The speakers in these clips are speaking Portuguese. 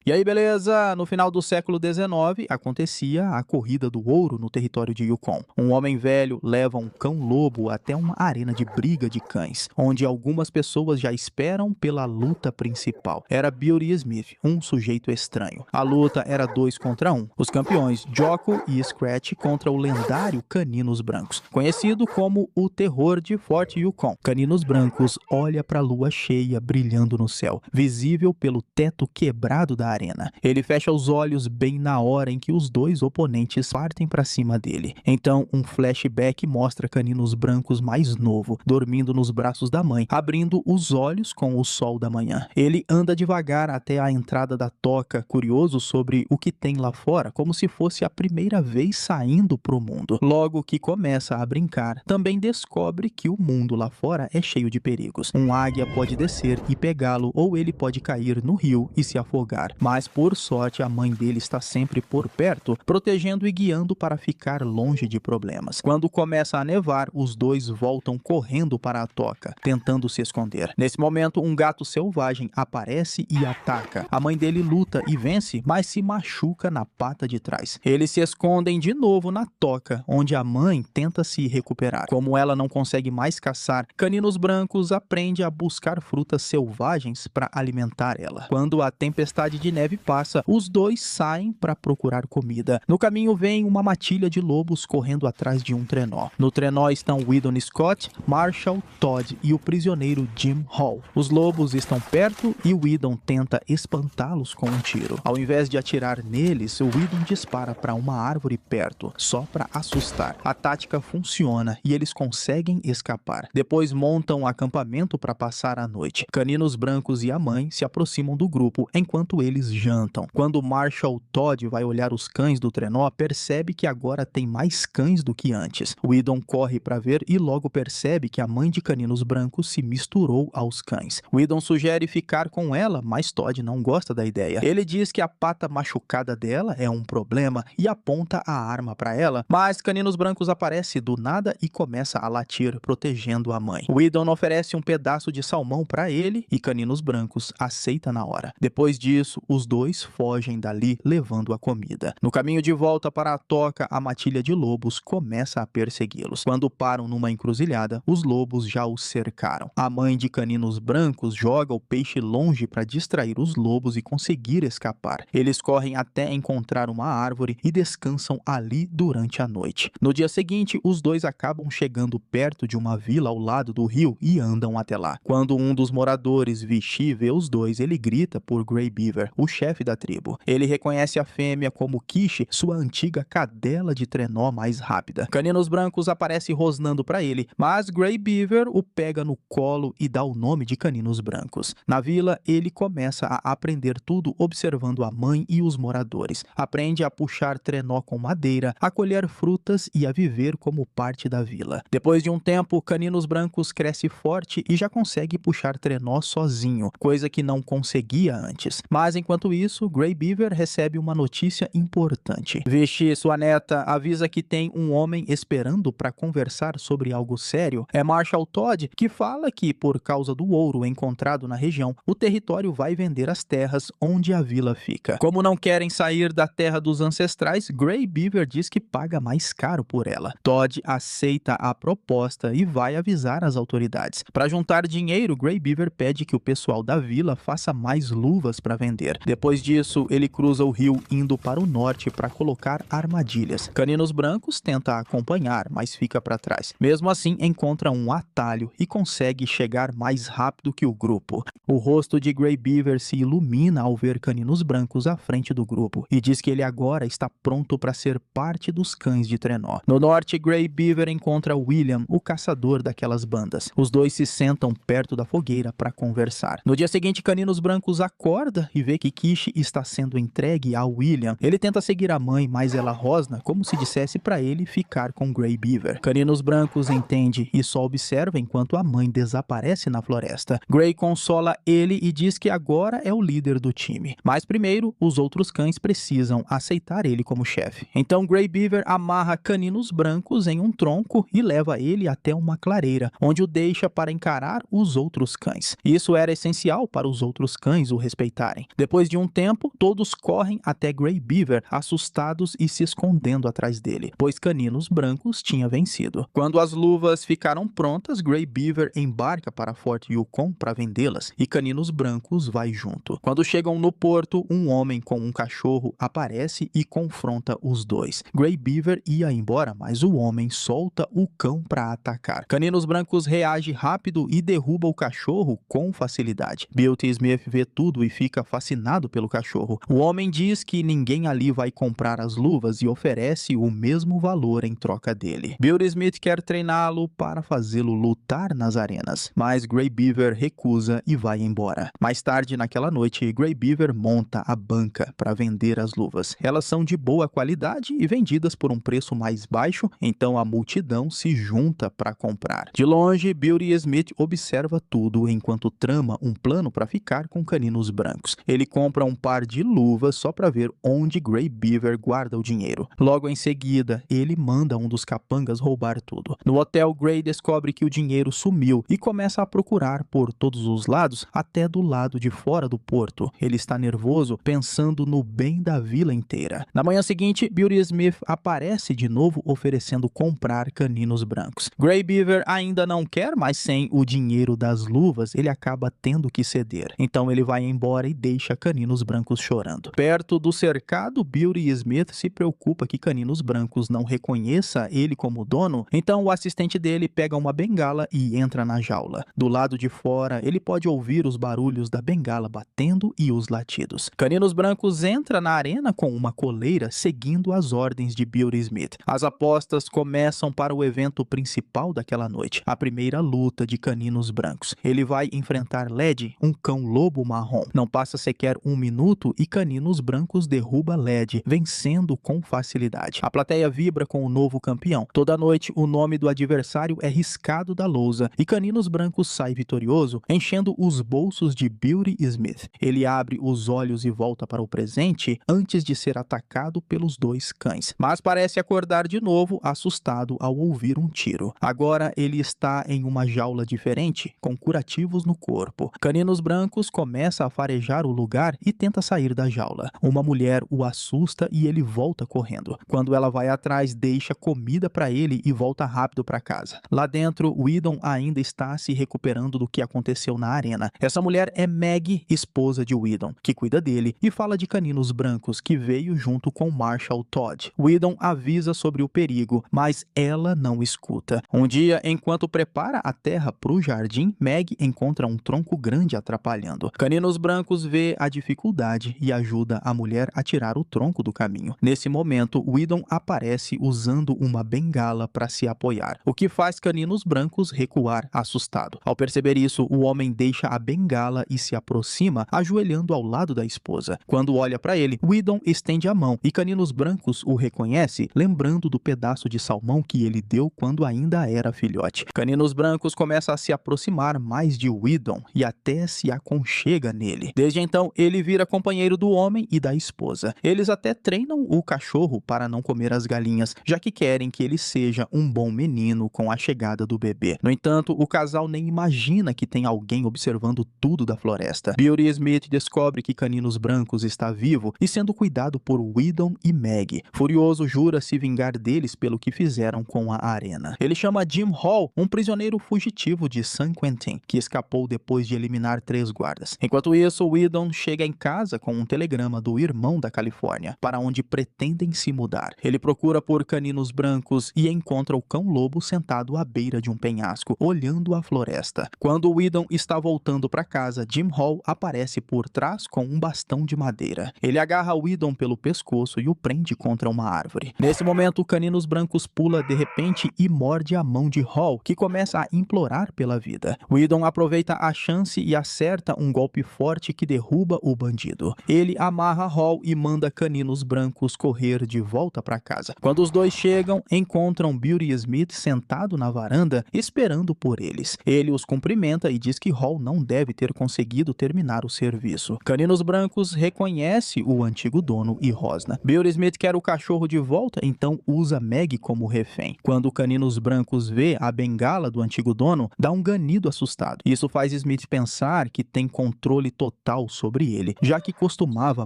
E aí, beleza? No final do século XIX, acontecia a Corrida do Ouro no território de Yukon. Um homem velho leva um cão-lobo até uma arena de briga de cães, onde algumas pessoas já esperam pela luta principal. Era Beauty Smith, um sujeito estranho. A luta era 2 contra 1. Os campeões Jocko e Scratch contra o lendário Caninos Brancos, conhecido como o terror de Fort Yukon. Caninos Brancos olha para a lua cheia brilhando no céu, visível pelo teto quebrado da arena. Ele fecha os olhos bem na hora em que os 2 oponentes partem para cima dele. Então, um flashback mostra Caninos Brancos mais novo, dormindo nos braços da mãe, abrindo os olhos com o sol da manhã. Ele anda devagar até a entrada da toca, curioso sobre o que tem lá fora, como se fosse a primeira vez saindo pro mundo. Logo que começa a brincar, também descobre que o mundo lá fora é cheio de perigos. Um águia pode descer e pegá-lo, ou ele pode cair no rio e se afogar. Mas por sorte a mãe dele está sempre por perto, protegendo e guiando para ficar longe de problemas. Quando começa a nevar, os 2 voltam correndo para a toca, tentando se esconder. Nesse momento, um gato selvagem aparece e ataca. A mãe dele luta e vence, mas se machuca na pata de trás. Eles se escondem de novo na toca, onde a mãe tenta se recuperar. Como ela não consegue mais caçar, Caninos Brancos aprende a buscar frutas selvagens para alimentar ela. Quando a tempestade de neve passa, os 2 saem para procurar comida. No caminho vem uma matilha de lobos correndo atrás de um trenó. No trenó estão Weedon Scott, Marshall, Todd e o prisioneiro Jim Hall. Os lobos estão perto e Weedon tenta espantá-los com um tiro. Ao invés de atirar neles, Weedon dispara para uma árvore perto, só para assustar. A tática funciona e eles conseguem escapar. Depois montam um acampamento para passar a noite. Caninos Brancos e a mãe se aproximam do grupo enquanto eles jantam. Quando Marshall Todd vai olhar os cães do trenó, percebe que agora tem mais cães do que antes. Weedon corre para ver e logo percebe que a mãe de Caninos Brancos se misturou aos cães. Weedon sugere ficar com ela, mas Todd não gosta da ideia. Ele diz que a pata machucada dela é um problema e aponta a arma para ela, mas Caninos Brancos aparece do nada e começa a latir, protegendo a mãe. Weedon oferece um pedaço de salmão para ele e Caninos Brancos aceita na hora. Depois disso, os 2 fogem dali levando a comida. No caminho de volta para a toca, a matilha de lobos começa a persegui-los. Quando param numa encruzilhada, os lobos já os cercaram. A mãe de Caninos Brancos joga o peixe longe para distrair os lobos e conseguir escapar. Eles correm até encontrar uma árvore e descansam ali durante a noite. No dia seguinte, os 2 acabam chegando perto de uma vila ao lado do rio e andam até lá. Quando um dos moradores, Vichy, vê os 2, ele grita por Grey Beaver, o chefe da tribo. Ele reconhece a fêmea como Kishi, sua antiga cadela de trenó mais rápida. Caninos Brancos aparece rosnando para ele, mas Grey Beaver o pega no colo e dá o nome de Caninos Brancos. Na vila, ele começa a aprender tudo observando a mãe e os moradores. Aprende a puxar trenó com madeira, a colher frutas e a viver como parte da vila. Depois de um tempo, Caninos Brancos cresce forte e já consegue puxar trenó sozinho, coisa que não conseguia antes. Mas enquanto isso, Grey Beaver recebe uma notícia importante. Vichy, sua neta, avisa que tem um homem esperando para conversar sobre algo sério. É Marshall Todd que fala que, por causa do ouro encontrado na região, o território vai vender as terras onde a vila fica. Como não querem sair da terra dos ancestrais, Grey Beaver diz que paga mais caro por ela. Todd aceita a proposta e vai avisar as autoridades. Para juntar dinheiro, Grey Beaver pede que o pessoal da vila faça mais luvas para vender. Depois disso, ele cruza o rio indo para o norte para colocar armadilhas. Caninos Brancos tenta acompanhar, mas fica para trás. Mesmo assim, encontra um atalho e consegue chegar mais rápido que o grupo. O rosto de Grey Beaver se ilumina ao ver Caninos Brancos à frente do grupo e diz que ele agora está pronto para ser parte dos cães de trenó. No norte, Grey Beaver encontra William, o caçador daquelas bandas. Os 2 se sentam perto da fogueira para conversar. No dia seguinte, Caninos Brancos acorda e vê que Kishi está sendo entregue a William. Ele tenta seguir a mãe, mas ela rosna como se dissesse para ele ficar com Grey Beaver. Caninos Brancos entende e só observa enquanto a mãe desaparece na floresta. Grey consola ele e diz que agora é o líder do time. Mas primeiro, os outros cães precisam aceitar ele como chefe. Então Grey Beaver amarra Caninos Brancos em um tronco e leva ele até uma clareira, onde o deixa para encarar os outros cães. Isso era essencial para os outros cães o respeitarem. Depois Depois de um tempo, todos correm até Grey Beaver, assustados e se escondendo atrás dele, pois Caninos Brancos tinha vencido. Quando as luvas ficaram prontas, Grey Beaver embarca para Fort Yukon para vendê-las e Caninos Brancos vai junto. Quando chegam no porto, um homem com um cachorro aparece e confronta os dois. Grey Beaver ia embora, mas o homem solta o cão para atacar. Caninos Brancos reage rápido e derruba o cachorro com facilidade. Beauty Smith vê tudo e fica fascinado pelo cachorro. O homem diz que ninguém ali vai comprar as luvas e oferece o mesmo valor em troca dele. Beauty Smith quer treiná-lo para fazê-lo lutar nas arenas, mas Grey Beaver recusa e vai embora. Mais tarde naquela noite, Grey Beaver monta a banca para vender as luvas. Elas são de boa qualidade e vendidas por um preço mais baixo, então a multidão se junta para comprar. De longe, Beauty Smith observa tudo enquanto trama um plano para ficar com Caninos Brancos. Ele compra um par de luvas só para ver onde Grey Beaver guarda o dinheiro. Logo em seguida, ele manda um dos capangas roubar tudo. No hotel, Grey descobre que o dinheiro sumiu e começa a procurar por todos os lados, até do lado de fora do porto. Ele está nervoso, pensando no bem da vila inteira. Na manhã seguinte, Beauty Smith aparece de novo oferecendo comprar Caninos Brancos. Grey Beaver ainda não quer, mas sem o dinheiro das luvas, ele acaba tendo que ceder. Então ele vai embora e deixa Caninos Brancos chorando. Perto do cercado, Beauty Smith se preocupa que Caninos Brancos não reconheça ele como dono, então o assistente dele pega uma bengala e entra na jaula. Do lado de fora, ele pode ouvir os barulhos da bengala batendo e os latidos. Caninos Brancos entra na arena com uma coleira, seguindo as ordens de Beauty Smith. As apostas começam para o evento principal daquela noite, a primeira luta de Caninos Brancos. Ele vai enfrentar Led, um cão-lobo marrom. Não passa sequer um minuto e Caninos Brancos derruba Led, vencendo com facilidade. A plateia vibra com o novo campeão. Toda noite, o nome do adversário é riscado da lousa e Caninos Brancos sai vitorioso, enchendo os bolsos de Beauty Smith. Ele abre os olhos e volta para o presente antes de ser atacado pelos dois cães, mas parece acordar de novo, assustado ao ouvir um tiro. Agora ele está em uma jaula diferente, com curativos no corpo. Caninos Brancos começa a farejar o lugar e tenta sair da jaula. Uma mulher o assusta e ele volta correndo. Quando ela vai atrás, deixa comida para ele e volta rápido para casa. Lá dentro, Whedon ainda está se recuperando do que aconteceu na arena. Essa mulher é Maggie, esposa de Whedon, que cuida dele e fala de Caninos Brancos, que veio junto com Marshall Todd. Whedon avisa sobre o perigo, mas ela não escuta. Um dia, enquanto prepara a terra para o jardim, Maggie encontra um tronco grande atrapalhando. Caninos Brancos vê a dificuldade e ajuda a mulher a tirar o tronco do caminho. Nesse momento, Whedon aparece usando uma bengala para se apoiar, o que faz Caninos Brancos recuar assustado. Ao perceber isso, o homem deixa a bengala e se aproxima, ajoelhando ao lado da esposa. Quando olha para ele, Whedon estende a mão e Caninos Brancos o reconhece, lembrando do pedaço de salmão que ele deu quando ainda era filhote. Caninos Brancos começa a se aproximar mais de Whedon e até se aconchega nele. Desde então, ele vira companheiro do homem e da esposa. Eles até treinam o cachorro para não comer as galinhas, já que querem que ele seja um bom menino com a chegada do bebê. No entanto, o casal nem imagina que tem alguém observando tudo da floresta. Beauty Smith descobre que Caninos Brancos está vivo e sendo cuidado por Whedon e Maggie. Furioso, jura se vingar deles pelo que fizeram com a arena. Ele chama Jim Hall, um prisioneiro fugitivo de San Quentin, que escapou depois de eliminar 3 guardas. Enquanto isso, Whedon chega em casa com um telegrama do irmão da Califórnia, para onde pretendem se mudar. Ele procura por Caninos Brancos e encontra o cão-lobo sentado à beira de um penhasco, olhando a floresta. Quando Whedon está voltando para casa, Jim Hall aparece por trás com um bastão de madeira. Ele agarra Whedon pelo pescoço e o prende contra uma árvore. Nesse momento, Caninos Brancos pula de repente e morde a mão de Hall, que começa a implorar pela vida. Whedon aproveita a chance e acerta um golpe forte que derruba o bandido. Ele amarra Hall e manda Caninos Brancos correr de volta para casa. Quando os dois chegam, encontram Beauty Smith sentado na varanda, esperando por eles. Ele os cumprimenta e diz que Hall não deve ter conseguido terminar o serviço. Caninos Brancos reconhece o antigo dono e rosna. Beauty Smith quer o cachorro de volta, então usa Maggie como refém. Quando Caninos Brancos vê a bengala do antigo dono, dá um ganido assustado. Isso faz Smith pensar que tem controle total sobre sobre ele, já que costumava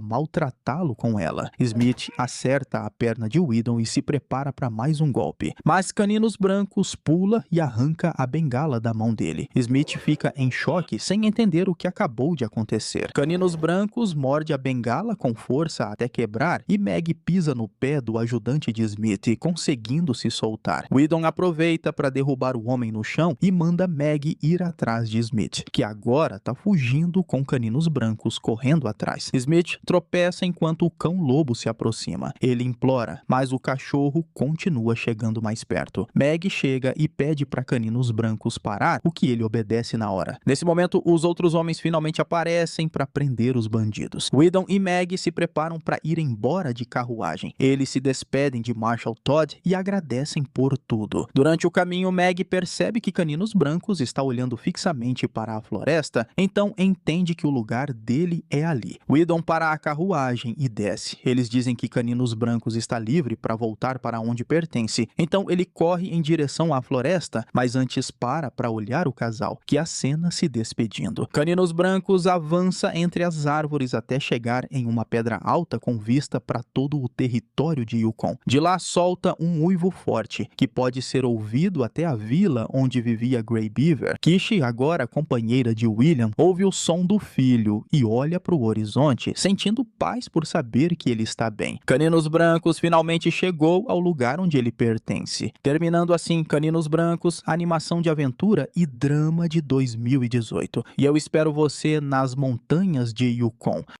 maltratá-lo com ela. Smith acerta a perna de Whedon e se prepara para mais um golpe, mas Caninos Brancos pula e arranca a bengala da mão dele. Smith fica em choque sem entender o que acabou de acontecer. Caninos Brancos morde a bengala com força até quebrar e Meg pisa no pé do ajudante de Smith, conseguindo se soltar. Whedon aproveita para derrubar o homem no chão e manda Meg ir atrás de Smith, que agora está fugindo com Caninos Brancos correndo atrás. Smith tropeça enquanto o cão-lobo se aproxima. Ele implora, mas o cachorro continua chegando mais perto. Meg chega e pede para Caninos Brancos parar, o que ele obedece na hora. Nesse momento, os outros homens finalmente aparecem para prender os bandidos. Whedon e Meg se preparam para ir embora de carruagem. Eles se despedem de Marshal Todd e agradecem por tudo. Durante o caminho, Meg percebe que Caninos Brancos está olhando fixamente para a floresta, então entende que o lugar dele é ali. Whedon para a carruagem e desce. Eles dizem que Caninos Brancos está livre para voltar para onde pertence, então ele corre em direção à floresta, mas antes para olhar o casal, que acena se despedindo. Caninos Brancos avança entre as árvores até chegar em uma pedra alta com vista para todo o território de Yukon. De lá solta um uivo forte, que pode ser ouvido até a vila onde vivia Grey Beaver. Kishi, agora companheira de William, ouve o som do filho e olha para o horizonte, sentindo paz por saber que ele está bem. Caninos Brancos finalmente chegou ao lugar onde ele pertence. Terminando assim Caninos Brancos, animação de aventura e drama de 2018. E eu espero você nas montanhas de Yukon.